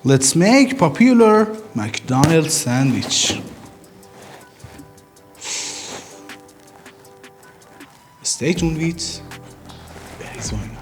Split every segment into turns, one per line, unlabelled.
Let's make popular McDonald's sandwich. Stay tuned with Where is my knife?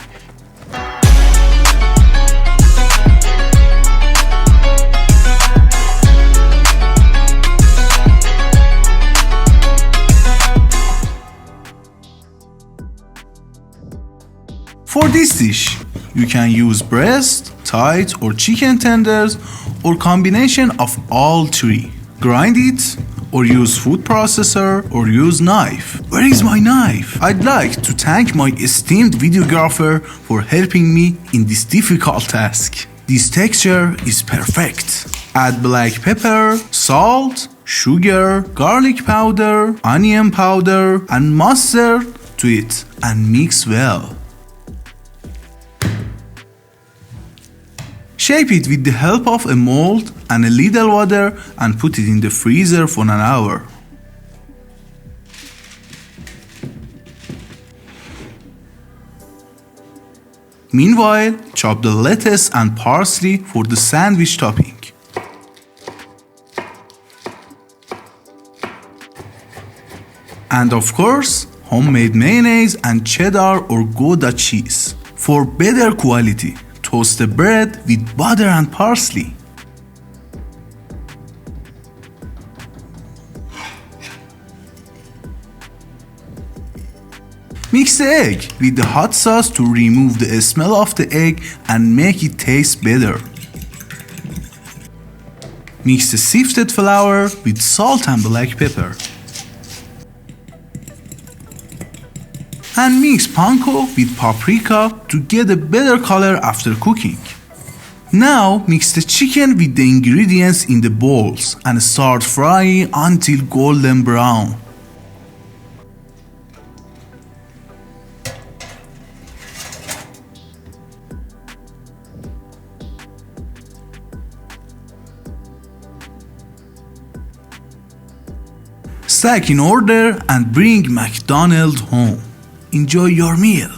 For this dish, you can use breast, thighs or chicken tenders or combination of all three. Grind it or use food processor or use knife. Where is my knife? I'd like to thank my esteemed videographer for helping me in this difficult task. This texture is perfect. Add black pepper, salt, sugar, garlic powder, onion powder and mustard to it and mix well. Shape it with the help of a mold and a little water and put it in the freezer for an hour. Meanwhile, chop the lettuce and parsley for the sandwich topping. And of course, homemade mayonnaise and cheddar or Gouda cheese. For better quality, toast the bread with butter and parsley. Mix the egg with the hot sauce to remove the smell of the egg and make it taste better. Mix the sifted flour with salt and black pepper. And mix panko with paprika to get a better color after cooking. Now mix the chicken with the ingredients in the bowls and start frying until golden brown. Stack in order and bring McDonald's home. Enjoy your meal.